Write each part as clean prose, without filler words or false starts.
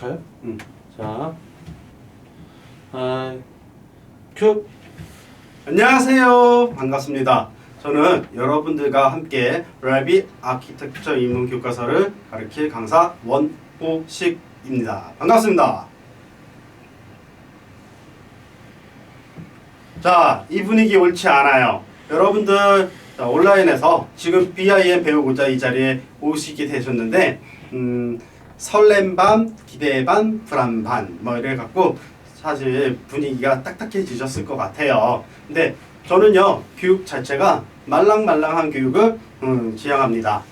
시작할까요? 자, 큐. 안녕하세요. 반갑습니다. 저는 여러분들과 함께 레빗 아키텍처 입문 교과서를 가르칠 강사 원호식입니다. 반갑습니다. 자, 이 분위기 옳지 않아요. 여러분들 온라인에서 지금 BIM 배우고자 이 자리에 오시게 되셨는데 설렘 반, 기대 반, 불안 반 뭐 이래 갖고 사실 분위기가 딱딱해지셨을 것 같아요. 근데 저는요 교육 자체가 말랑말랑한 교육을 지향합니다.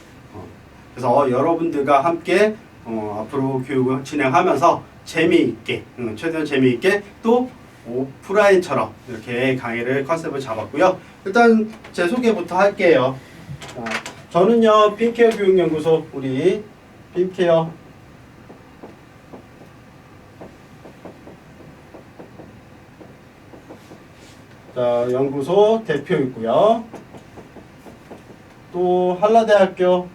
그래서 여러분들과 함께 앞으로 교육을 진행하면서 재미있게 최대한 재미있게 또 오프라인처럼 이렇게 강의를 컨셉을 잡았고요. 일단 제 소개부터 할게요. 저는요 빔케어 교육연구소 우리 빔케어 연구소 대표이고요. 또 한라대학교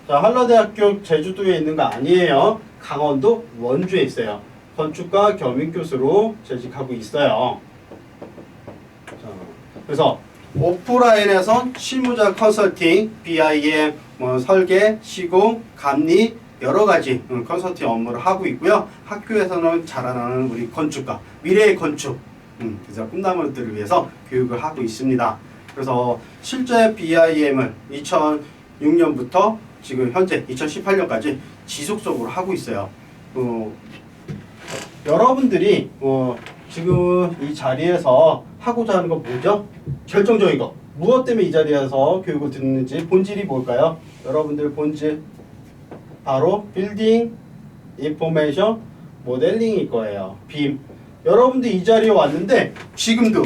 한라대학교 제주도에 있는 거 아니에요. 강원도 원주에 있어요. 건축과 겸임교수로 재직하고 있어요. 자, 그래서 오프라인에선 실무자 컨설팅, BIM, 설계, 시공, 감리 여러 가지 컨설팅 업무를 하고 있고요. 학교에서는 자라나는 우리 건축가, 미래의 건축, 그래서 꿈나무들을 위해서 교육을 하고 있습니다. 그래서 실제 BIM을 2006년부터 지금 현재 2018년까지 지속적으로 하고 있어요. 여러분들이 지금 이 자리에서 하고자 하는 건 뭐죠? 결정적인 거. 무엇 때문에 이 자리에서 교육을 듣는지 본질이 뭘까요? 여러분들 본질 바로 빌딩 인포메이션 모델링일 거예요. 빔. 여러분들 이 자리에 왔는데 지금도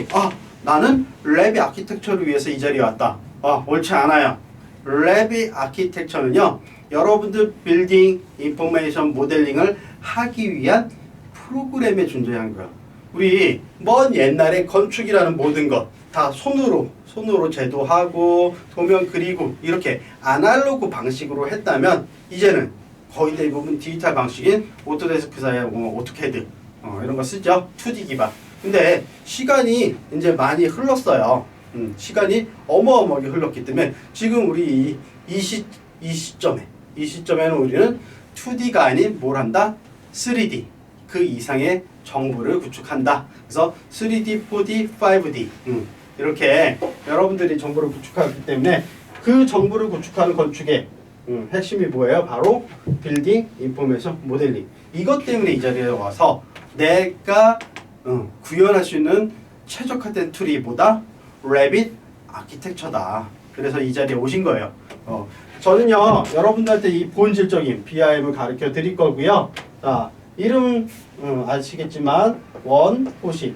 나는 레빗 아키텍처를 위해서 이 자리에 왔다. 옳지 않아요. 레빗 아키텍처는요 여러분들 빌딩 인포메이션 모델링을 하기 위한 프로그램에 존재한 거야. 우리 먼 옛날에 건축이라는 모든 것 다 손으로 제도하고 도면 그리고 이렇게 아날로그 방식으로 했다면 이제는 거의 대부분 디지털 방식인 오토데스크사의 오토캐드 이런 거 쓰죠. 2D 기반. 근데 시간이 이제 많이 흘렀어요. 시간이 어마어마하게 흘렀기 때문에 지금 우리 이 시점에는 우리는 2D가 아닌 뭘 한다? 3D. 그 이상의 정보를 구축한다. 그래서 3D, 4D, 5D 이렇게 여러분들이 정보를 구축하기 때문에 그 정보를 구축하는 건축의 핵심이 뭐예요? 바로 빌딩 인포메이션 모델링. 이것 때문에 이 자리에 와서 내가 구현할 수 있는 최적화된 툴이 뭐다? 레빗 아키텍처다. 그래서 이 자리에 오신 거예요. 저는요 여러분들한테 이 본질적인 BIM을 가르쳐 드릴 거고요. 자, 이름 아시겠지만 원호식.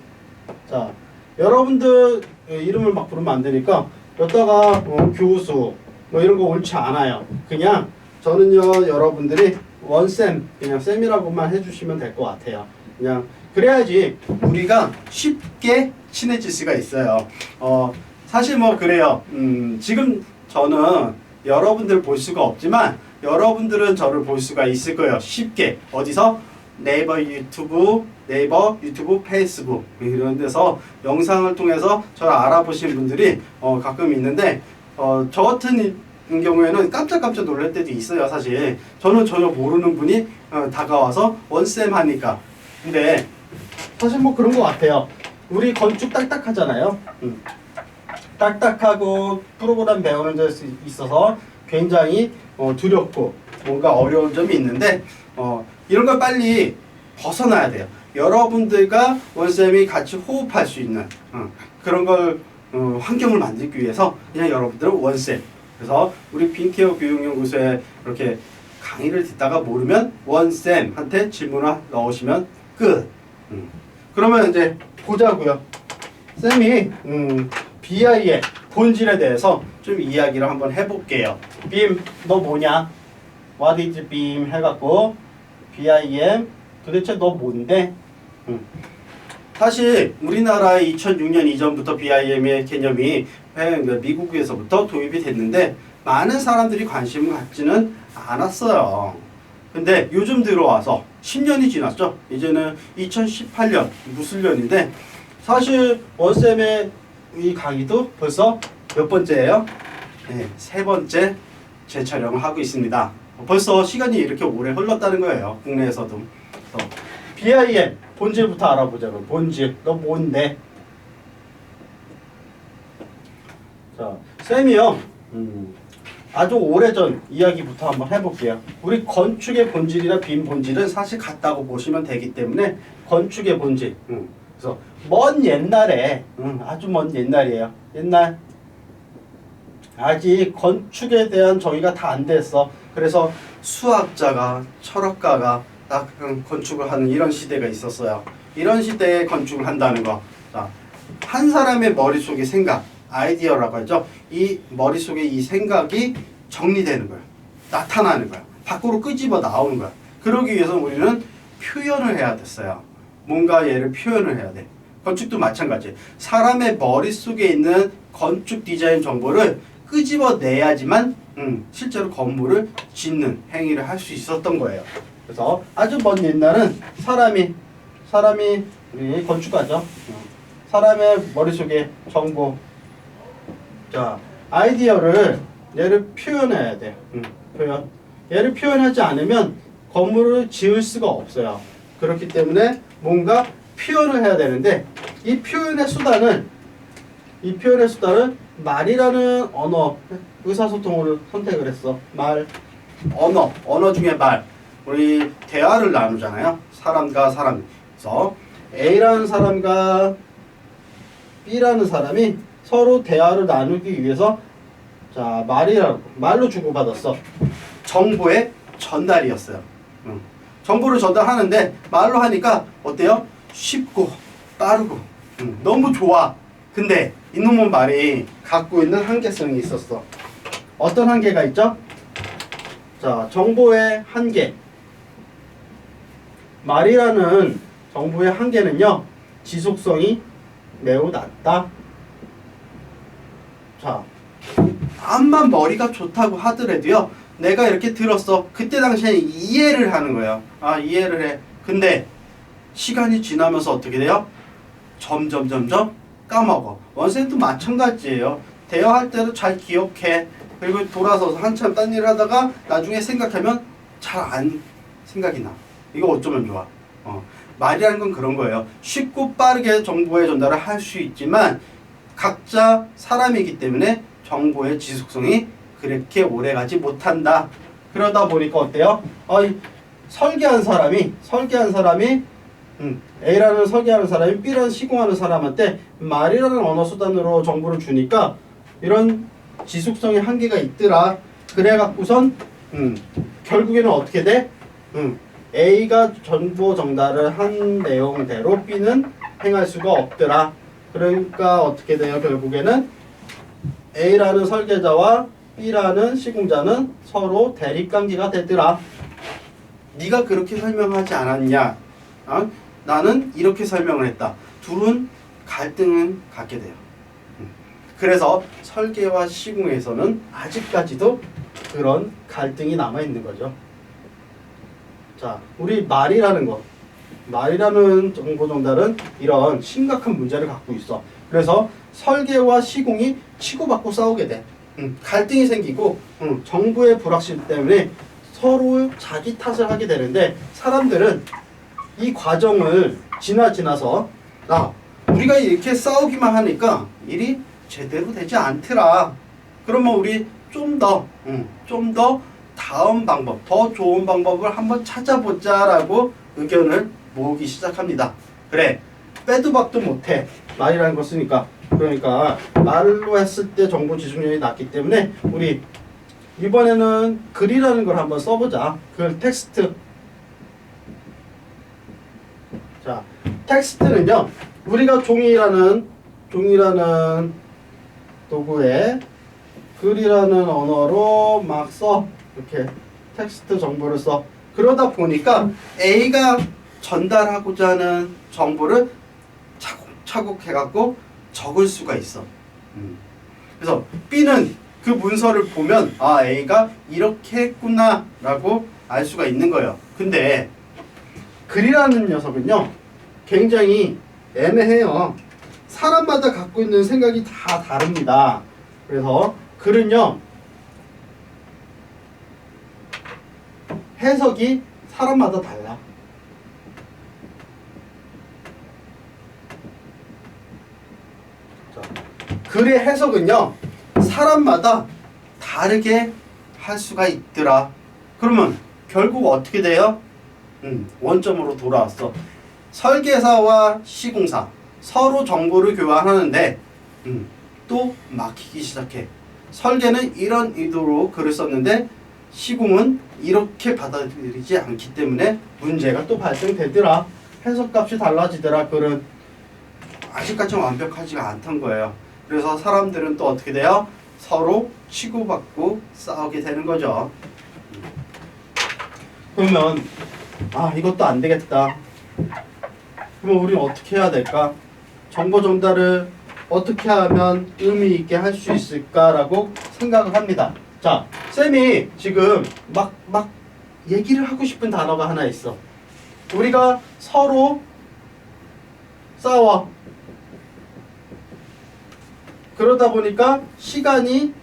자, 여러분들 이름을 막 부르면 안 되니까 여기다가 교수 이런 거 옳지 않아요. 그냥 저는요 여러분들이 원쌤 그냥 쌤이라고만 해주시면 될 것 같아요. 그냥 그래야지 우리가 쉽게 친해질 수가 있어요. 사실 그래요. 지금 저는 여러분들 볼 수가 없지만 여러분들은 저를 볼 수가 있을 거예요. 쉽게. 어디서? 네이버 유튜브, 페이스북 이런 데서 영상을 통해서 저를 알아보신 분들이 가끔 있는데 저 같은 경우에는 깜짝깜짝 놀랄 때도 있어요. 사실 저는 전혀 모르는 분이 다가와서 원쌤 하니까. 근데 사실 그런 것 같아요. 우리 건축 딱딱하잖아요. 딱딱하고 프로그램 배우는 데 있어서 굉장히 두렵고 뭔가 어려운 점이 있는데 이런 걸 빨리 벗어나야 돼요. 여러분들과 원쌤이 같이 호흡할 수 있는 그런 걸 환경을 만들기 위해서 그냥 여러분들은 원쌤. 그래서 우리 빔케어 교육연구소에 이렇게 강의를 듣다가 모르면 원쌤한테 질문을 넣으시면 끝. 그러면 이제 보자고요. 쌤이 BI의 본질에 대해서 좀 이야기를 한번 해볼게요. 빔, 너 뭐냐? What is BIM 해갖고 BIM 도대체 너 뭔데? 사실 우리나라의 2006년 이전부터 BIM의 개념이 미국에서부터 도입이 됐는데 많은 사람들이 관심을 갖지는 않았어요. 근데 요즘 들어와서 10년이 지났죠. 이제는 2018년 무술년인데 사실 원쌤의 이 강의도 벌써 몇 번째예요? 네, 세 번째 재촬영을 하고 있습니다. 벌써 시간이 이렇게 오래 흘렀다는 거예요. 국내에서도. 그래서 BIM 본질부터 알아보자고. 본질. 너 뭔데? 자, 쌤이요. 아주 오래전 이야기부터 한번 해볼게요. 우리 건축의 본질이나 빔 본질은 사실 같다고 보시면 되기 때문에 건축의 본질. 그래서 먼 옛날에, 아주 먼 옛날이에요. 옛날 아직 건축에 대한 정의가 다 안 됐어. 그래서 수학자가, 철학가가 딱 건축을 하는 이런 시대가 있었어요. 이런 시대에 건축을 한다는 거. 자, 한 사람의 머릿속의 생각, 아이디어라고 하죠. 이 머릿속에 이 생각이 정리되는 거야. 나타나는 거야. 밖으로 끄집어 나오는 거야. 그러기 위해서 우리는 표현을 해야 됐어요. 뭔가 얘를 표현을 해야 돼. 건축도 마찬가지. 사람의 머릿속에 있는 건축 디자인 정보를 끄집어 내야지만 실제로 건물을 짓는 행위를 할 수 있었던 거예요. 그래서 아주 먼 옛날은 사람이 우리 건축가죠. 사람의 머릿속에 정보, 자, 아이디어를 얘를 표현해야 돼. 표현. 얘를 표현하지 않으면 건물을 지을 수가 없어요. 그렇기 때문에 뭔가 표현을 해야 되는데 이 표현의 수단을 말이라는 언어, 의사소통을 선택을 했어. 말, 언어 중에 말. 우리 대화를 나누잖아요. 사람과 사람. 그래서 A라는 사람과 B라는 사람이 서로 대화를 나누기 위해서 자, 말로 주고받았어. 정보의 전달이었어요. 정보를 전달하는데 말로 하니까 어때요? 쉽고 빠르고 너무 좋아. 근데 이놈의 말이 갖고 있는 한계성이 있었어. 어떤 한계가 있죠? 자, 정보의 한계. 말이라는 정보의 한계는요, 지속성이 매우 낮다. 자, 암만 머리가 좋다고 하더라도요, 내가 이렇게 들었어. 그때 당시에 이해를 하는 거예요. 아, 이해를 해. 근데 시간이 지나면서 어떻게 돼요? 점점 까먹어. 원쌤도 마찬가지예요. 대화할 때도 잘 기억해. 그리고 돌아서서 한참 딴 일을 하다가 나중에 생각하면 잘 안 생각이 나. 이거 어쩌면 좋아. 말이라는 건 그런 거예요. 쉽고 빠르게 정보의 전달을 할 수 있지만 각자 사람이기 때문에 정보의 지속성이 그렇게 오래가지 못한다. 그러다 보니까 어때요? 설계한 사람이 A라는 설계하는 사람이 B라는 시공하는 사람한테 말이라는 언어 수단으로 정보를 주니까 이런 지속성의 한계가 있더라. 그래갖고선 결국에는 어떻게 돼? A가 정보 전달을 한 내용대로 B는 행할 수가 없더라. 그러니까 어떻게 돼요? 결국에는 A라는 설계자와 B라는 시공자는 서로 대립관계가 되더라. 네가 그렇게 설명하지 않았냐? 나는 이렇게 설명을 했다. 둘은 갈등을 갖게 돼요. 그래서 설계와 시공에서는 아직까지도 그런 갈등이 남아있는 거죠. 자, 우리 말이라는 정보 전달은 이런 심각한 문제를 갖고 있어. 그래서 설계와 시공이 치고받고 싸우게 돼. 갈등이 생기고 정보의 불확실 때문에 서로 자기 탓을 하게 되는데 사람들은 이 과정을 지나서 우리가 이렇게 싸우기만 하니까 일이 제대로 되지 않더라. 그러면 우리 좀 더 다음 방법, 더 좋은 방법을 한번 찾아보자라고 의견을 모으기 시작합니다. 그래, 빼도 박도 못해. 말이라는 거 쓰니까. 그러니까 말로 했을 때 정보 지속력이 낮기 때문에 우리 이번에는 글이라는 걸 한번 써보자. 글, 텍스트. 자, 텍스트는요, 우리가 종이라는 도구에 글이라는 언어로 막 써. 이렇게 텍스트 정보를 써. 그러다 보니까 A가 전달하고자 하는 정보를 차곡차곡 해갖고 적을 수가 있어. 그래서 B는 그 문서를 보면 아 A가 이렇게 했구나 라고 알 수가 있는 거예요. 근데 글이라는 녀석은요 굉장히 애매해요. 사람마다 갖고 있는 생각이 다 다릅니다. 그래서 글은요 해석이 사람마다 달라. 자, 글의 해석은요 사람마다 다르게 할 수가 있더라. 그러면 결국 어떻게 돼요? 원점으로 돌아왔어. 설계사와 시공사 서로 정보를 교환하는데 또 막히기 시작해. 설계는 이런 의도로 글을 썼는데 시공은 이렇게 받아들이지 않기 때문에 문제가 또 발생되더라. 해석값이 달라지더라. 글은 아직까지 완벽하지가 않던 거예요. 그래서 사람들은 또 어떻게 돼요? 서로 치고받고 싸우게 되는 거죠. 그러면 아 이것도 안 되겠다. 그럼 우리는 어떻게 해야 될까? 정보 전달을 어떻게 하면 의미 있게 할 수 있을까라고 생각을 합니다. 자, 쌤이 지금 막 얘기를 하고 싶은 단어가 하나 있어. 우리가 서로 싸워. 그러다 보니까 시간이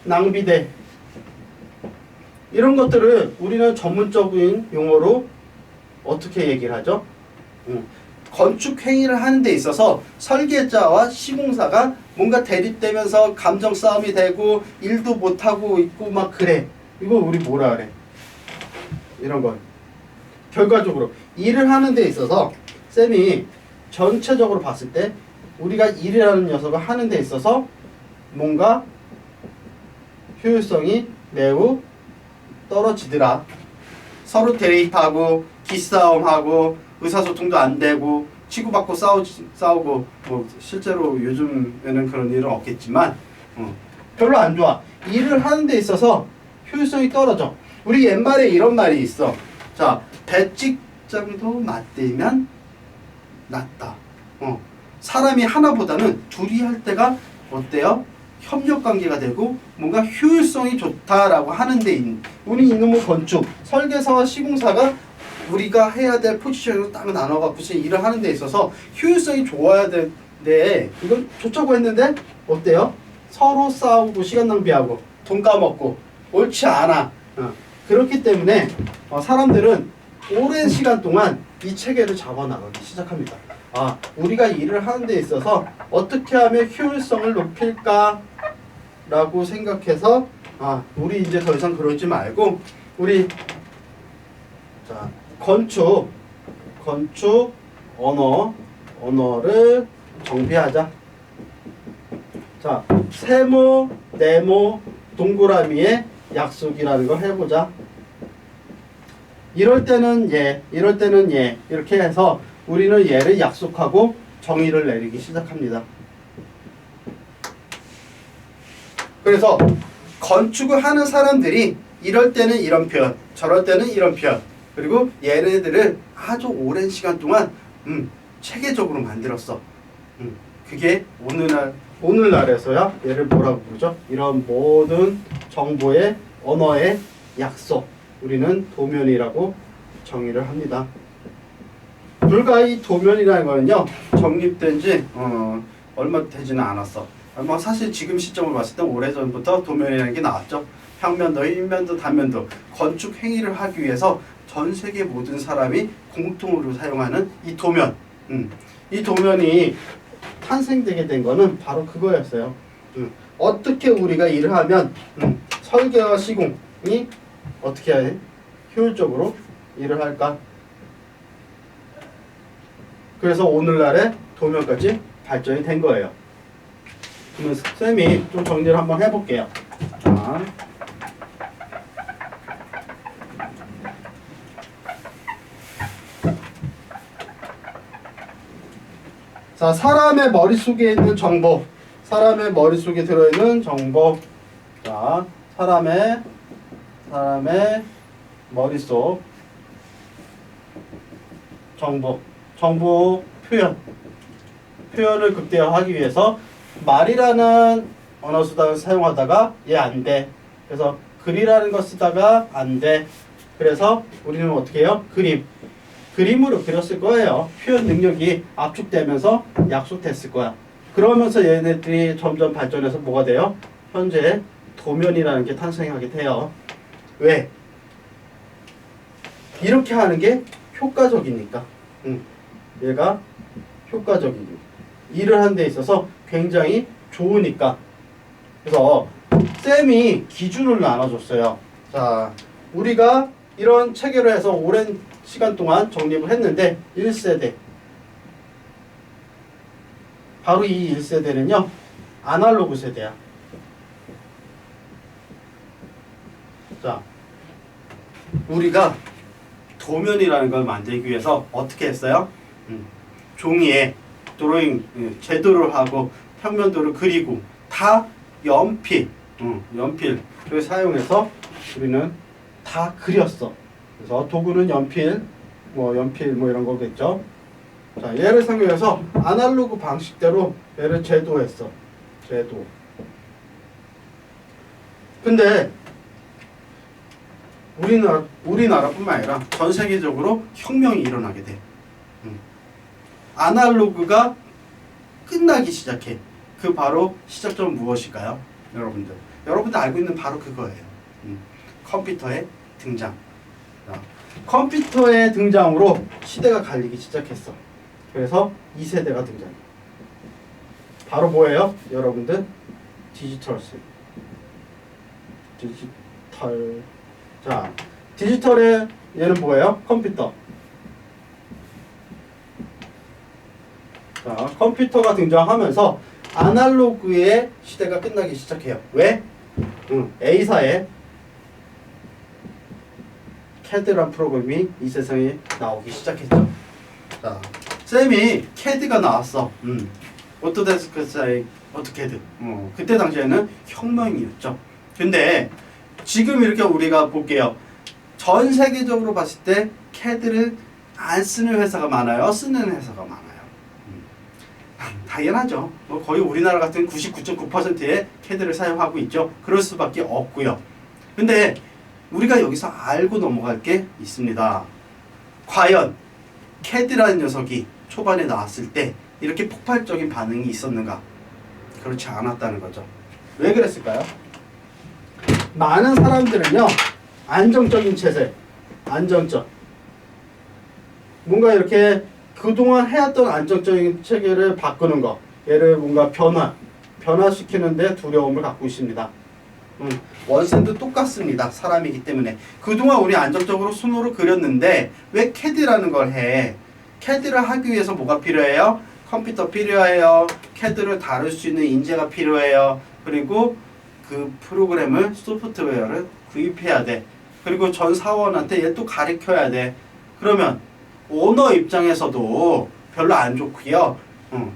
낭비돼. 이런 것들을 우리는 전문적인 용어로 어떻게 얘기를 하죠? 건축 행위를 하는 데 있어서 설계자와 시공사가 뭔가 대립되면서 감정 싸움이 되고 일도 못하고 있고 막 그래. 이거 우리 뭐라 그래? 이런 건 결과적으로 일을 하는 데 있어서 쌤이 전체적으로 봤을 때 우리가 일이라는 녀석을 하는 데 있어서 뭔가 효율성이 매우 떨어지더라. 서로 대립하고 기싸움하고 의사소통도 안 되고 치고받고 싸우고 뭐 실제로 요즘에는 그런 일은 없겠지만 별로 안 좋아. 일을 하는 데 있어서 효율성이 떨어져. 우리 옛말에 이런 말이 있어. 자, 배찍장도 맞대면 낫다. 사람이 하나보다는 둘이 할 때가 어때요? 협력관계가 되고 뭔가 효율성이 좋다라고 하는데 우리 이놈의 건축, 설계사와 시공사가 우리가 해야 될 포지션으로 딱 나눠갖고서 일을 하는 데 있어서 효율성이 좋아야 되는데 이건 좋자고 했는데 어때요? 서로 싸우고 시간 낭비하고 돈 까먹고 옳지 않아. 그렇기 때문에 사람들은 오랜 시간 동안 이 체계를 잡아나가기 시작합니다. 우리가 일을 하는 데 있어서 어떻게 하면 효율성을 높일까 라고 생각해서 우리 이제 더 이상 그러지 말고 우리 자 건축 언어를 정비하자. 자, 세모, 네모, 동그라미의 약속이라는 걸 해보자. 이럴 때는 얘, 이럴 때는 얘 이렇게 해서 우리는 얘를 약속하고 정의를 내리기 시작합니다. 그래서 건축을 하는 사람들이 이럴 때는 이런 표현, 저럴 때는 이런 표현, 그리고 얘네들을 아주 오랜 시간 동안 체계적으로 만들었어. 그게 오늘날에서야 얘를 뭐라고 부르죠? 이런 모든 정보의 언어의 약속, 우리는 도면이라고 정의를 합니다. 불과 이 도면이라는 거는요 정립된 지 얼마 되지는 않았어. 사실 지금 시점을 봤을 때 오래전부터 도면이라는 게 나왔죠. 평면도, 일면도, 단면도 건축 행위를 하기 위해서 전 세계 모든 사람이 공통으로 사용하는 이 도면. 이 도면이 탄생되게 된 거는 바로 그거였어요. 어떻게 우리가 일을 하면 설계와 시공이 어떻게 해야 돼? 효율적으로 일을 할까? 그래서 오늘날의 도면까지 발전이 된 거예요. 그러면 쌤이 좀 정리를 한번 해볼게요. 자, 사람의 머릿속에 있는 정보, 사람의 머릿속에 들어있는 정보. 자, 사람의 머릿속 정보 표현을 극대화하기 위해서 말이라는 언어 수단을 사용하다가 얘 안 돼. 그래서 글이라는 거 쓰다가 안 돼. 그래서 우리는 어떻게 해요? 그림으로 그렸을 거예요. 표현 능력이 압축되면서 약속됐을 거야. 그러면서 얘네들이 점점 발전해서 뭐가 돼요? 현재 도면이라는 게 탄생하게 돼요. 왜? 이렇게 하는 게 효과적이니까. 얘가 효과적이니까. 일을 하는 데 있어서 굉장히 좋으니까. 그래서 쌤이 기준을 나눠줬어요. 자, 우리가 이런 체계로 해서 오랜 시간 동안 정립을 했는데 1세대. 바로 이 1세대는요. 아날로그 세대야. 자, 우리가 도면이라는 걸 만들기 위해서 어떻게 했어요? 종이에 드로잉 제도를 하고 평면도를 그리고 다 연필을 사용해서 우리는 다 그렸어. 그래서 도구는 연필 뭐 이런 거겠죠. 자, 얘를 사용해서 아날로그 방식대로 얘를 제도했어. 제도. 근데 우리나라뿐만 아니라 전 세계적으로 혁명이 일어나게 돼. 아날로그가 끝나기 시작해. 그 바로 시작점은 무엇일까요? 여러분들 알고 있는 바로 그거예요. 컴퓨터의 등장. 컴퓨터의 등장으로 시대가 갈리기 시작했어. 그래서 2세대가 등장해. 바로 뭐예요? 여러분들 디지털. 자, 디지털의 얘는 뭐예요? 컴퓨터. 자, 컴퓨터가 등장하면서 아날로그의 시대가 끝나기 시작해요. 왜? A사에 CAD란 프로그램이 이 세상에 나오기 시작했죠. 자, 쌤이 CAD가 나왔어. 오토데스크 사이 오토캐드. 그때 당시에는 혁명이었죠. 근데 지금 이렇게 우리가 볼게요. 전 세계적으로 봤을 때 CAD를 안 쓰는 회사가 많아요? 쓰는 회사가 많아요? 당연하죠. 뭐 거의 우리나라 같은 99.9%의 CAD를 사용하고 있죠. 그럴 수밖에 없고요. 근데 우리가 여기서 알고 넘어갈 게 있습니다. 과연 CAD라는 녀석이 초반에 나왔을 때 이렇게 폭발적인 반응이 있었는가? 그렇지 않았다는 거죠. 왜 그랬을까요? 많은 사람들은요, 안정적인 체제, 뭔가 이렇게 그동안 해왔던 안정적인 체계를 바꾸는 거, 얘를 뭔가 변화시키는데 두려움을 갖고 있습니다. 원쌤도 똑같습니다. 사람이기 때문에. 그동안 우리 안정적으로 손으로 그렸는데 왜 CAD라는 걸 해? CAD를 하기 위해서 뭐가 필요해요? 컴퓨터 필요해요. CAD를 다룰 수 있는 인재가 필요해요. 그리고 그 프로그램을, 소프트웨어를 구입해야 돼. 그리고 전 사원한테 얘 또 가르쳐야 돼. 그러면 오너 입장에서도 별로 안 좋고요.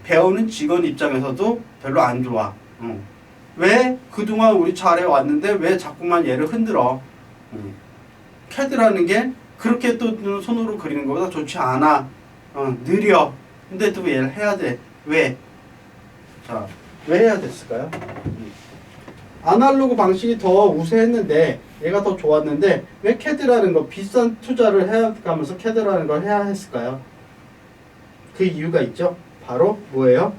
배우는 직원 입장에서도 별로 안 좋아. 왜 그동안 우리 잘해왔는데 왜 자꾸만 얘를 흔들어? CAD라는 게 그렇게 또 손으로 그리는 것보다 좋지 않아. 느려. 근데 또 얘를 해야 돼. 왜? 자, 왜 해야 됐을까요? 아날로그 방식이 더 우세했는데 얘가 더 좋았는데 왜 CAD라는 거 비싼 투자를 해가면서 CAD라는 걸 해야 했을까요? 그 이유가 있죠. 바로 뭐예요?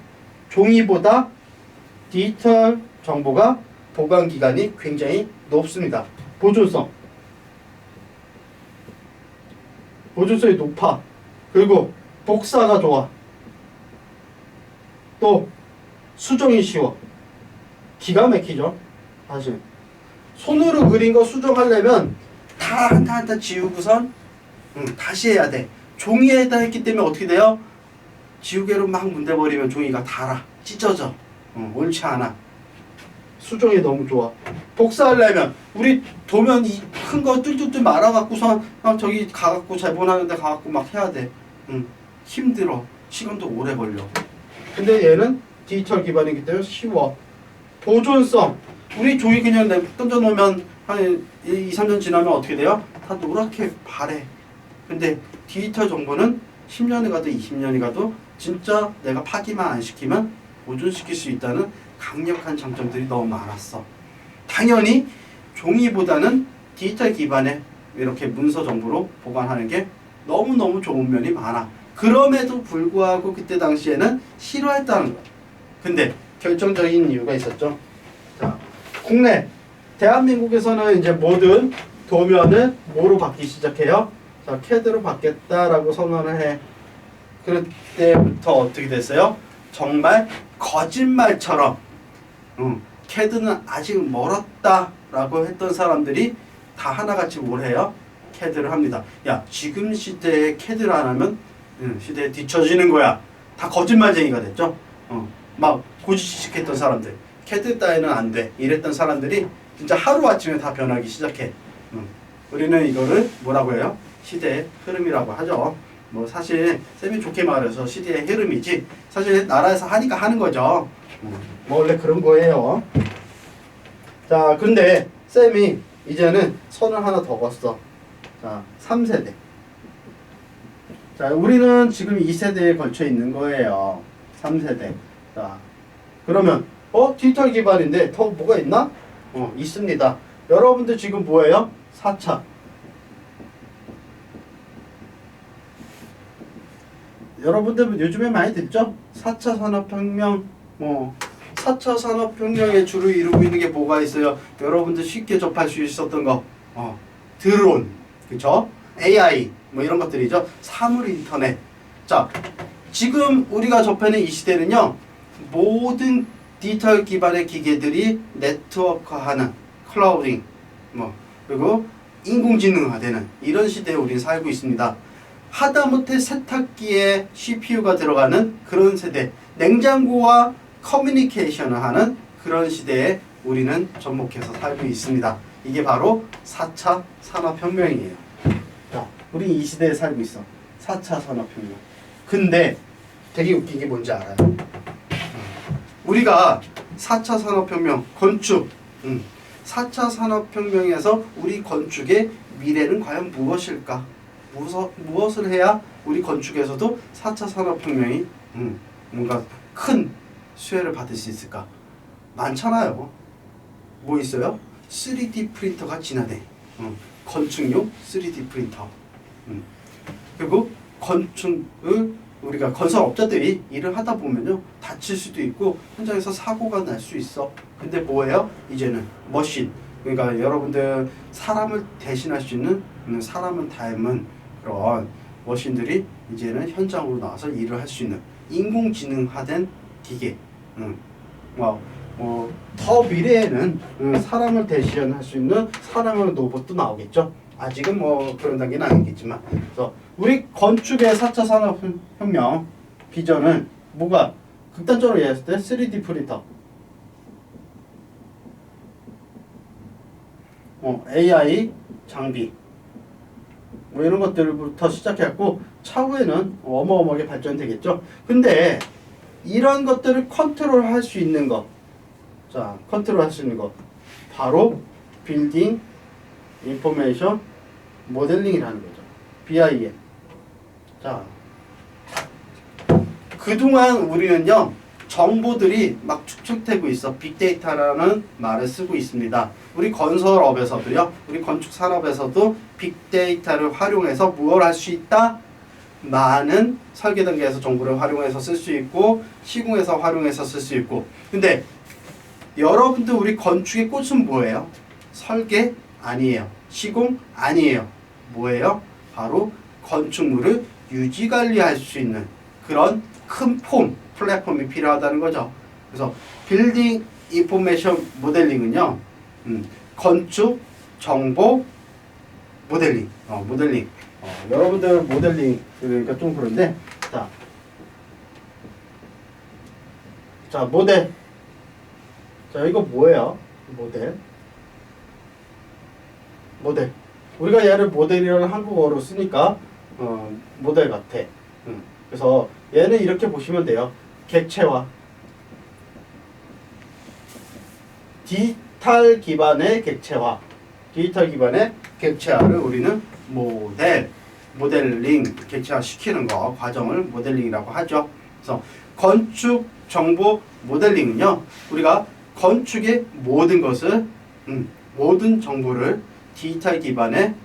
종이보다 디지털 정보가 보관 기간이 굉장히 높습니다. 보존성이 높아. 그리고 복사가 좋아. 또 수정이 쉬워. 기가 막히죠. 사실 손으로 그린 거 수정하려면 다 한타 지우고선 다시 해야 돼. 종이에다 했기 때문에 어떻게 돼요? 지우개로 막 문대버리면 종이가 달아. 찢어져. 옳지 않아. 수정이 너무 좋아. 복사하려면 우리 도면 이 큰 거 뚫뚫뚫 말아갖고선 저기 가갖고 제본하는데 가갖고 막 해야 돼. 힘들어. 시간도 오래 걸려. 근데 얘는 디지털 기반이기 때문에 쉬워. 보존성. 우리 종이 그냥 던져놓으면 한 2, 3년 지나면 어떻게 돼요? 다 노랗게 바래. 근데 디지털 정보는 10년이 가도 20년이 가도 진짜 내가 파기만 안 시키면 보존시킬 수 있다는 강력한 장점들이 너무 많았어. 당연히 종이보다는 디지털 기반의 이렇게 문서 정보로 보관하는 게 너무너무 좋은 면이 많아. 그럼에도 불구하고 그때 당시에는 싫어했다는 거야. 근데 결정적인 이유가 있었죠. 자, 국내 대한민국에서는 이제 모든 도면을 뭐로 받기 시작해요? 자, CAD로 받겠다라고 선언을 해. 그때부터 어떻게 됐어요? 정말 거짓말처럼 CAD는 아직 멀었다라고 했던 사람들이 다 하나같이 뭘 해요? CAD를 합니다. 야, 지금 시대에 CAD를 안 하면 시대에 뒤처지는 거야. 다 거짓말쟁이가 됐죠. 막 고지식했던 사람들, CAD 따위는 안 돼. 이랬던 사람들이 진짜 하루아침에 다 변하기 시작해. 우리는 이거를 뭐라고 해요? 시대의 흐름이라고 하죠. 뭐 사실 쌤이 좋게 말해서 시대의 흐름이지 사실 나라에서 하니까 하는 거죠. 뭐 원래 그런 거예요. 자, 근데 쌤이 이제는 선을 하나 더 걷어. 자, 3세대. 자, 우리는 지금 2세대에 걸쳐 있는 거예요. 3세대. 자, 그러면 디지털 기반인데 더 뭐가 있나? 있습니다. 여러분들 지금 뭐예요? 4차. 여러분들 요즘에 많이 듣죠? 4차 산업혁명, 4차 산업혁명의 주를 이루고 있는 게 뭐가 있어요? 여러분들 쉽게 접할 수 있었던 거, 드론, 그쵸? AI, 뭐 이런 것들이죠. 사물 인터넷. 자, 지금 우리가 접하는 이 시대는요, 모든 디지털 기반의 기계들이 네트워크화하는 클라우딩, 그리고 인공지능화되는 이런 시대에 우리는 살고 있습니다. 하다못해 세탁기에 CPU가 들어가는 그런 세대, 냉장고와 커뮤니케이션을 하는 그런 시대에 우리는 접목해서 살고 있습니다. 이게 바로 4차 산업혁명이에요. 자, 우리 이 시대에 살고 있어. 4차 산업혁명. 근데 되게 웃긴 게 뭔지 알아요? 우리가 4차 산업혁명, 건축, 4차 산업혁명에서 우리 건축의 미래는 과연 무엇일까? 무엇을 해야 우리 건축에서도 4차 산업혁명이 뭔가 큰 수혜를 받을 수 있을까? 많잖아요. 뭐 있어요? 3D 프린터가 진화돼. 건축용 3D 프린터. 그리고 건축을 우리가 건설업자들이 일을 하다 보면요, 다칠 수도 있고 현장에서 사고가 날 수 있어. 근데 뭐예요? 이제는 머신. 그러니까 여러분들 사람을 대신할 수 있는, 사람을 닮은 그런 머신들이 이제는 현장으로 나와서 일을 할 수 있는 인공지능화된 기계. 더 미래에는 사람을 대신할 수 있는 사람의 로봇도 나오겠죠. 아직은 뭐 그런 단계는 아니겠지만. 그래서 우리 건축의 4차 산업혁명 비전은 뭐가 극단적으로 얘기했을 때 3D 프린터, AI 장비, 뭐 이런 것들부터 시작해갖고 차후에는 어마어마하게 발전되겠죠. 근데 이런 것들을 컨트롤할 수 있는 것, 자, 컨트롤할 수 있는 것, 바로 빌딩 인포메이션 모델링이라는 거죠. BIM. 자, 그동안 우리는요, 정보들이 막 축적되고 있어. 빅데이터라는 말을 쓰고 있습니다. 우리 건설업에서도요, 우리 건축 산업에서도 빅데이터를 활용해서 무엇을 할 수 있다? 많은 설계 단계에서 정보를 활용해서 쓸 수 있고, 시공에서 활용해서 쓸 수 있고. 근데 여러분들 우리 건축의 꽃은 뭐예요? 설계 아니에요. 시공 아니에요. 뭐예요? 바로 건축물을 유지 관리할 수 있는 그런 큰 플랫폼이 필요하다는 거죠. 그래서 빌딩 인포메이션 모델링은요, 건축 정보 모델링, 모델링. 여러분들 모델링 그러니까 좀 그런데, 자 모델. 자, 이거 뭐예요? 모델. 우리가 얘를 모델이라는 한국어로 쓰니까 모델 같아. 그래서 얘는 이렇게 보시면 돼요. 객체화. 디지털 기반의 객체화. 디지털 기반의 객체화를 우리는 모델링, 객체화 시키는 거, 과정을 모델링이라고 하죠. 그래서 건축 정보 모델링은요, 우리가 건축의 모든 것을 모든 정보를 디지털 기반에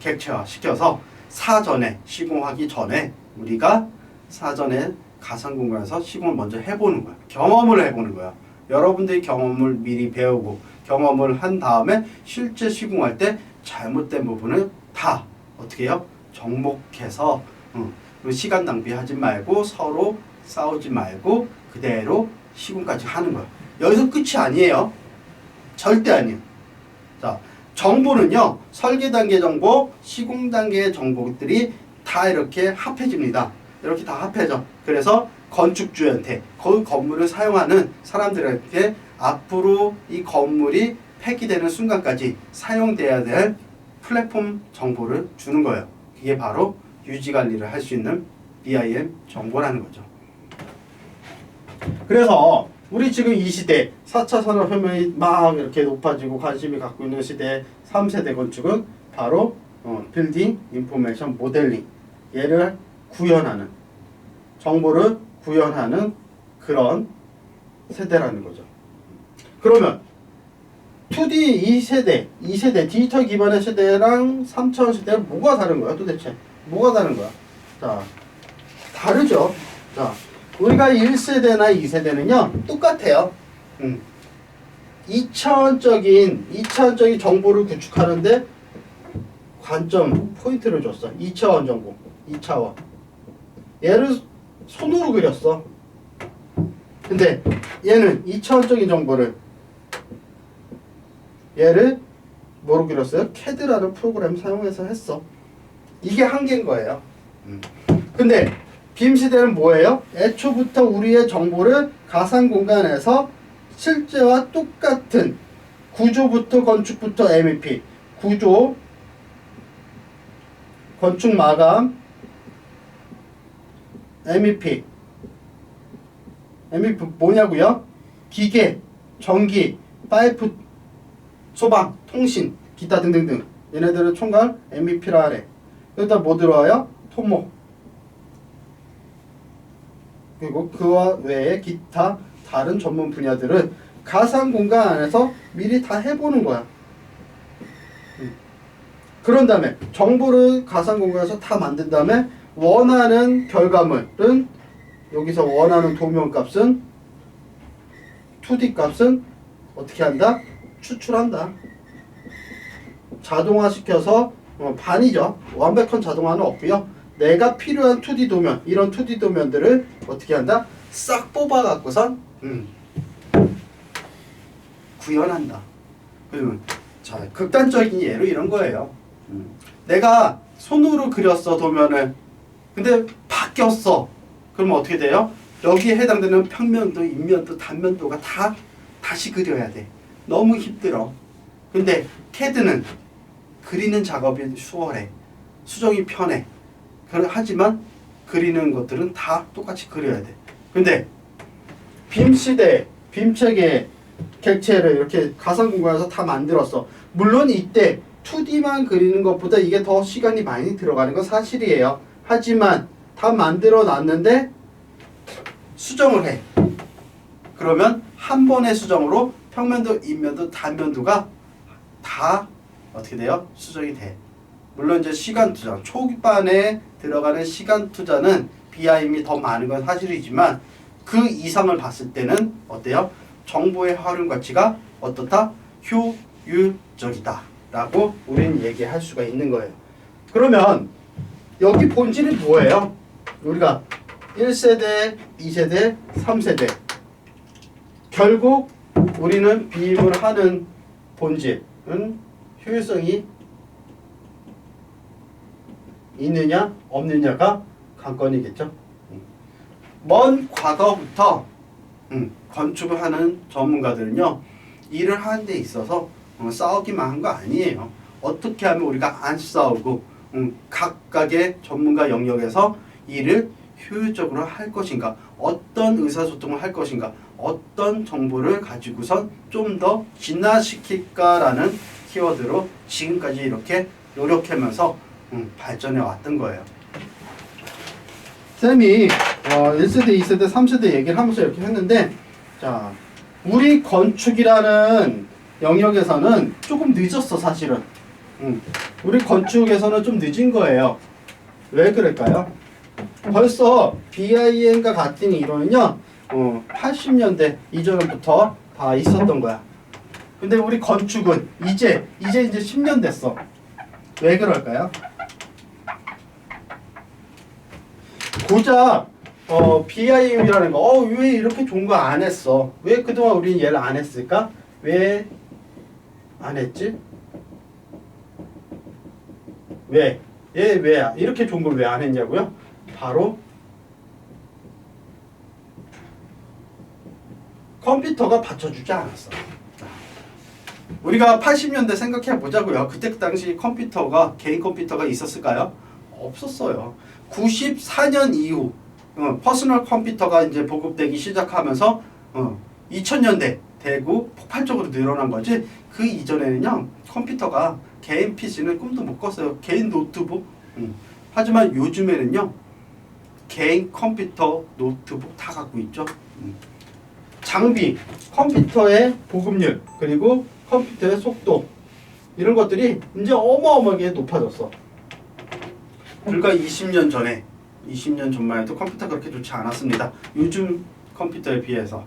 객체화시켜서 사전에 시공하기 전에 우리가 사전에 가상 공간에서 시공을 먼저 해보는 거야. 경험을 해보는 거야. 여러분들이 경험을 미리 배우고 경험을 한 다음에 실제 시공할 때 잘못된 부분을 다 어떻게 해요? 접목해서 시간 낭비하지 말고 서로 싸우지 말고 그대로 시공까지 하는 거야. 여기서 끝이 아니에요. 절대 아니에요. 자, 정보는요, 설계 단계 정보, 시공 단계의 정보들이 다 이렇게 합해집니다. 이렇게 다 합해져. 그래서 건축주한테 그 건물을 사용하는 사람들한테 앞으로 이 건물이 폐기되는 순간까지 사용돼야 될 플랫폼 정보를 주는 거예요. 그게 바로 유지 관리를 할 수 있는 BIM 정보라는 거죠. 그래서 우리 지금 이 시대 4차 산업혁명이 막 이렇게 높아지고 관심이 갖고 있는 시대 3세대 건축은 바로 빌딩 인포메이션 모델링, 얘를 구현하는, 정보를 구현하는 그런 세대라는 거죠. 그러면 2D 2세대 디지털 기반의 세대랑 3차원 세대는 뭐가 다른 거야 도대체? 뭐가 다른 거야? 자, 다르죠. 자, 우리가 1세대나 2세대는요 똑같아요. 2차원적인 정보를 구축하는데 관점 포인트를 줬어. 2차원 정보, 2차원. 얘를 손으로 그렸어. 근데 얘는 2차원적인 정보를 얘를 뭐로 그렸어요? CAD라는 프로그램 사용해서 했어. 이게 한계인 거예요. 근데 빔 시대는 뭐예요? 애초부터 우리의 정보를 가상 공간에서 실제와 똑같은 구조부터 건축부터 MEP, 구조, 건축 마감, MEP 뭐냐고요? 기계, 전기, 파이프, 소방, 통신, 기타 등등등. 얘네들을 총괄 MEP라 하래. 여기다 뭐 들어와요? 토목. 그리고 그와 외에 기타 다른 전문 분야들은 가상 공간 안에서 미리 다 해보는 거야. 그런 다음에 정보를 가상 공간에서 다 만든 다음에 원하는 결과물은 여기서 원하는 도면 값은 2D 값은 어떻게 한다? 추출한다. 자동화시켜서 반이죠. 완벽한 자동화는 없고요. 내가 필요한 2D 도면, 이런 2D 도면들을 어떻게 한다? 싹 뽑아갖고선 구현한다. 그러면 자, 극단적인 예로 이런 거예요. 내가 손으로 그렸어 도면을. 근데 바뀌었어. 그러면 어떻게 돼요? 여기에 해당되는 평면도, 인면도, 단면도가 다 다시 그려야 돼. 너무 힘들어. 근데 CAD는 그리는 작업이 수월해. 수정이 편해. 하지만 그리는 것들은 다 똑같이 그려야 돼. 근데 빔 시대, 빔 체계 객체를 이렇게 가상 공간에서 다 만들었어. 물론 이때 2D만 그리는 것보다 이게 더 시간이 많이 들어가는 건 사실이에요. 하지만 다 만들어 놨는데 수정을 해. 그러면 한 번의 수정으로 평면도, 인면도, 단면도가 다 어떻게 돼요? 수정이 돼. 물론 이제 시간 투자, 초반에 들어가는 시간 투자는 BIM이 더 많은 건 사실이지만 그 이상을 봤을 때는 어때요? 정보의 활용 가치가 어떻다? 효율적이다 라고 우리는 얘기할 수가 있는 거예요. 그러면 여기 본질이 뭐예요? 우리가 1세대, 2세대, 3세대 결국 우리는 BIM을 하는 본질은 효율성이 있느냐 없느냐가 관건이겠죠. 먼 과거부터 건축을 하는 전문가들은요 일을 하는 데 있어서 싸우기만 한 거 아니에요. 어떻게 하면 우리가 안 싸우고 각각의 전문가 영역에서 일을 효율적으로 할 것인가, 어떤 의사소통을 할 것인가, 어떤 정보를 가지고선 좀 더 진화시킬까라는 키워드로 지금까지 이렇게 노력하면서 발전해 왔던 거예요. 쌤이 1세대, 2세대, 3세대 얘기를 하면서 이렇게 했는데, 자, 우리 건축이라는 영역에서는 조금 늦었어, 사실은. 우리 건축에서는 좀 늦은 거예요. 왜 그럴까요? 벌써 BIM과 같은 이론은요, 80년대 이전부터 다 있었던 거야. 근데 우리 건축은 이제 10년 됐어. 왜 그럴까요? 고작 BIM이라는 거, 왜 이렇게 좋은 거 안 했어? 왜 그동안 우리는 얘를 안 했을까? 왜 안 했지? 왜? 얘 왜 이렇게 좋은 걸 왜 안 했냐고요? 바로 컴퓨터가 받쳐주지 않았어. 우리가 80년대 생각해 보자고요. 그때 당시 컴퓨터가, 개인 컴퓨터가 있었을까요? 없었어요. 94년 이후 퍼스널 컴퓨터가 이제 보급되기 시작하면서 2000년대 되고 폭발적으로 늘어난 거지. 그 이전에는요, 컴퓨터가 개인 PC는 꿈도 못 꿨어요. 개인 노트북. 하지만 요즘에는요, 개인 컴퓨터, 노트북 다 갖고 있죠. 장비, 컴퓨터의 보급률, 그리고 컴퓨터의 속도, 이런 것들이 이제 어마어마하게 높아졌어. 불과 20년 전만 해도 컴퓨터 그렇게 좋지 않았습니다. 요즘 컴퓨터에 비해서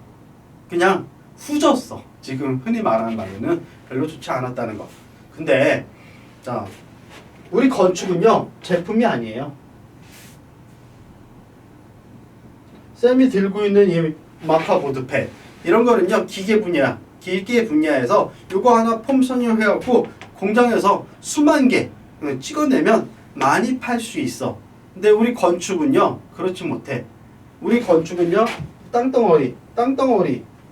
그냥 후졌어. 지금 흔히 말하는 말로는 별로 좋지 않았다는 거. 근데 자, 우리 건축은요, 제품이 아니에요. 쌤이 들고 있는 이 마카보드 펜, 이런 거는요, 기계 분야에서 요거 하나 폼 선용해갖고 공장에서 수만 개 찍어내면 많이 팔 수 있어. 근데 우리 건축은요, 그렇지 못해. 우리 건축은요, 땅덩어리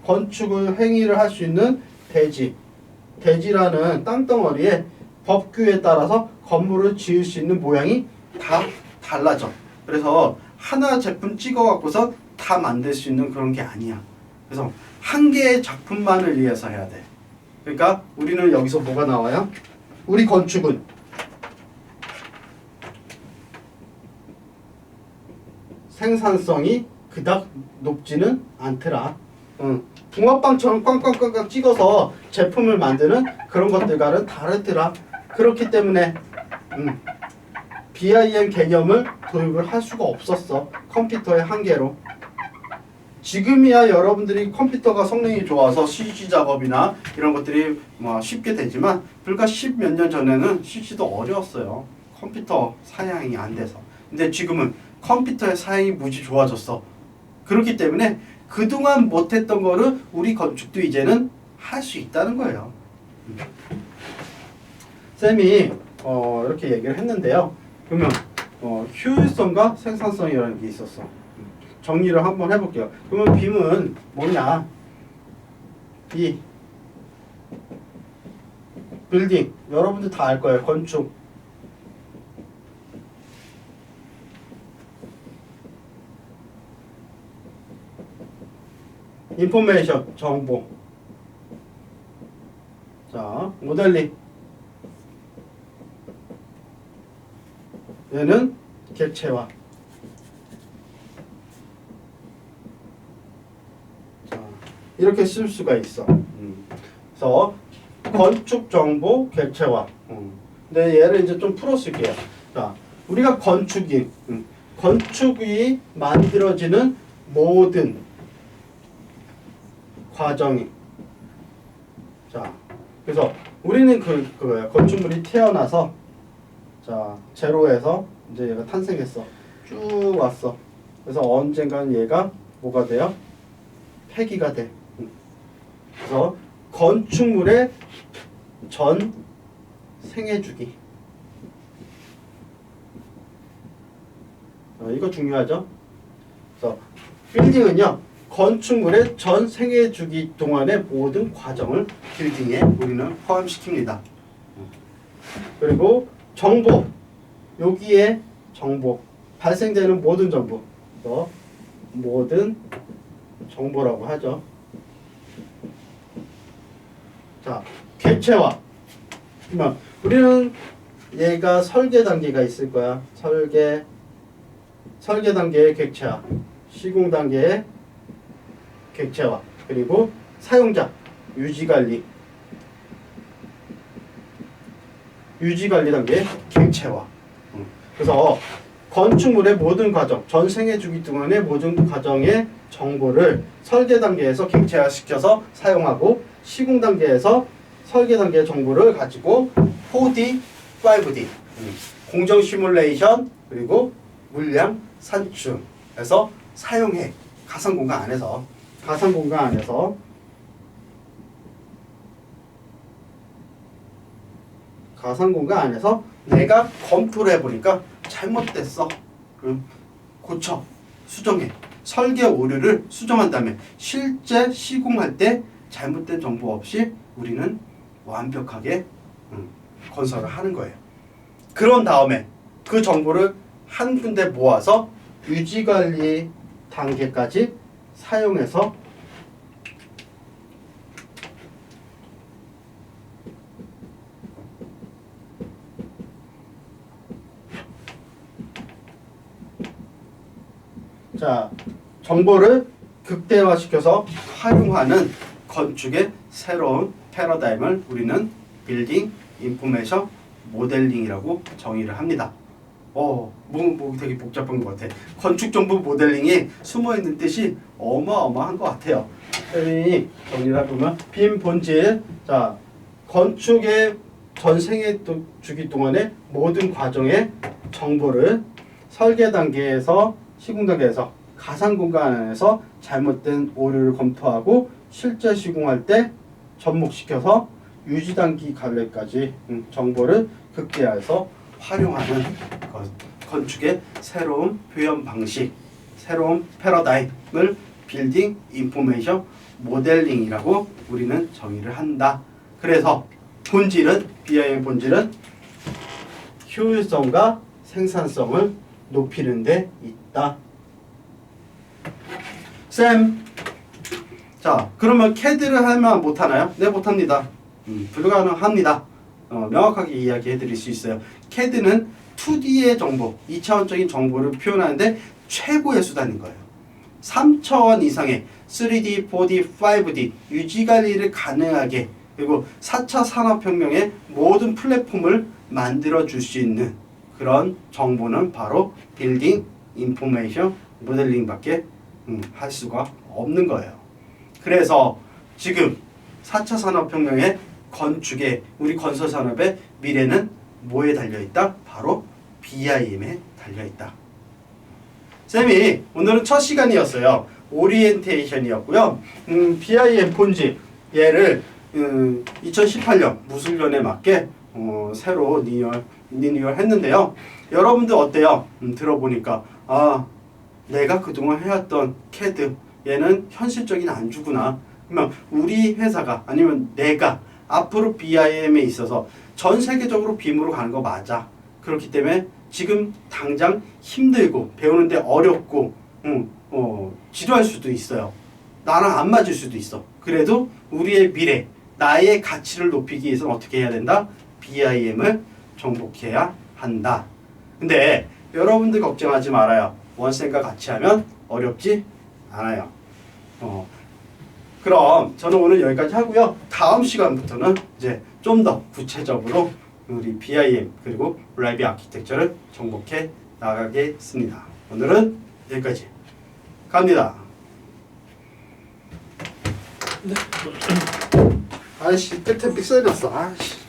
건축을 행위를 할 수 있는 대지라는 땅덩어리에 법규에 따라서 건물을 지을 수 있는 모양이 다 달라져. 그래서 하나 제품 찍어갖고서 다 만들 수 있는 그런 게 아니야. 그래서 한 개의 작품만을 위해서 해야 돼. 그러니까 우리는 여기서 뭐가 나와요? 우리 건축은 생산성이 그닥 높지는 않더라. 붕어빵처럼 꽝꽝꽝꽝 찍어서 제품을 만드는 그런 것들과는 다르더라. 그렇기 때문에 BIM 개념을 도입을 할 수가 없었어. 컴퓨터의 한계로. 지금이야 여러분들이 컴퓨터가 성능이 좋아서 CG 작업이나 이런 것들이 뭐 쉽게 되지만 불과 10 몇 년 전에는 CG도 어려웠어요. 컴퓨터 사양이 안 돼서. 근데 지금은 컴퓨터의 사양이 무지 좋아졌어. 그렇기 때문에 그동안 못했던 거를 우리 건축도 이제는 할 수 있다는 거예요. 쌤이 이렇게 얘기를 했는데요. 그러면 효율성과 생산성이라는 게 있었어. 정리를 한번 해볼게요. 그러면 빔은 뭐냐? 이 빌딩, 여러분들 다 알 거예요. 건축. 인포메이션, 정보. 자, 모델링. 얘는 객체화. 자, 이렇게 쓸 수가 있어. 그래서 건축 정보 객체화. 근데 얘를 이제 좀 풀어 쓸게요. 자, 우리가 건축이 만들어지는 모든 과정이. 자, 그래서 우리는 그거야. 건축물이 태어나서, 자, 제로에서 이제 얘가 탄생했어. 쭉 왔어. 그래서 언젠가는 얘가 뭐가 돼요? 폐기가 돼. 그래서 건축물의 전 생애주기. 이거 중요하죠? 그래서 빌딩은요, 건축물의 전 생애주기 동안의 모든 과정을 빌딩에 우리는 포함시킵니다. 그리고 정보, 여기에 정보, 발생되는 모든 정보, 모든 정보라고 하죠. 자, 객체화. 그러면 우리는 얘가 설계 단계가 있을 거야. 설계 단계의 객체화. 시공 단계의 객체화 그리고 사용자 유지관리 단계의 객체화. 그래서 건축물의 모든 과정, 전생애 주기 동안의 모든 과정의 정보를 설계 단계에서 객체화시켜서 사용하고 시공 단계에서 설계 단계의 정보를 가지고 4D, 5D 공정 시뮬레이션 그리고 물량 산출해서 사용해. 가상 공간 안에서 내가 검토를 해보니까 잘못됐어. 그럼 고쳐, 수정해. 설계 오류를 수정한 다음에 실제 시공할 때 잘못된 정보 없이 우리는 완벽하게 건설을 하는 거예요. 그런 다음에 그 정보를 한 군데 모아서 유지관리 단계까지 사용해서 정보를 극대화시켜서 활용하는 건축의 새로운 패러다임을 우리는 빌딩 인포메이션 모델링이라고 정의를 합니다. 뭐 되게 복잡한 것 같아. 건축 정보 모델링이 숨어있는 뜻이 어마어마한 것 같아요. 선생님이 정리를 해보면 빔 본질, 건축의 전생애 주기 동안의 모든 과정의 정보를 설계 단계에서 시공 단계에서 가상 공간 안에서 잘못된 오류를 검토하고 실제 시공할 때 접목시켜서 유지 단기 관리까지 정보를 극대화해서 활용하는 건축의 새로운 표현 방식, 새로운 패러다임을 빌딩 인포메이션 모델링이라고 우리는 정의를 한다. 그래서 BIM 본질은 효율성과 생산성을 높이는 데 있다. 쌤, 그러면 CAD를 하면 못하나요? 네, 못합니다. 불가능합니다. 명확하게 이야기해 드릴 수 있어요. CAD는 2D의 정보, 2차원적인 정보를 표현하는데 최고의 수단인 거예요. 3차원 이상의 3D, 4D, 5D 유지관리를 가능하게 그리고 4차 산업혁명의 모든 플랫폼을 만들어 줄 수 있는 그런 정보는 바로 빌딩 인포메이션 모델링밖에 할 수가 없는 거예요. 그래서 지금 4차 산업혁명의 건축의 우리 건설 산업의 미래는 뭐에 달려있다? 바로 BIM에 달려있다. 쌤이 오늘은 첫 시간이었어요. 오리엔테이션이었고요. BIM 본질 얘를 2018년 무술년에 맞게 새로 리뉴얼 했는데요. 여러분들 어때요? 들어보니까 내가 그동안 해왔던 CAD 얘는 현실적인 안주구나. 그러면 우리 회사가 아니면 내가 앞으로 BIM에 있어서 전 세계적으로 빔으로 가는 거 맞아. 그렇기 때문에 지금 당장 힘들고 배우는데 어렵고 지루할 수도 있어요. 나랑 안 맞을 수도 있어. 그래도 우리의 미래, 나의 가치를 높이기 위해서는 어떻게 해야 된다? BIM을 정복해야 한다. 근데 여러분들 걱정하지 말아요. 원쌤과 같이 하면 어렵지 않아요. 그럼 저는 오늘 여기까지 하고요. 다음 시간부터는 이제 좀 더 구체적으로 우리 BIM 그리고 라이브 아키텍처를 정복해 나가겠습니다. 오늘은 여기까지 갑니다. 아이씨, 끝에 삑사렸어. 아이씨.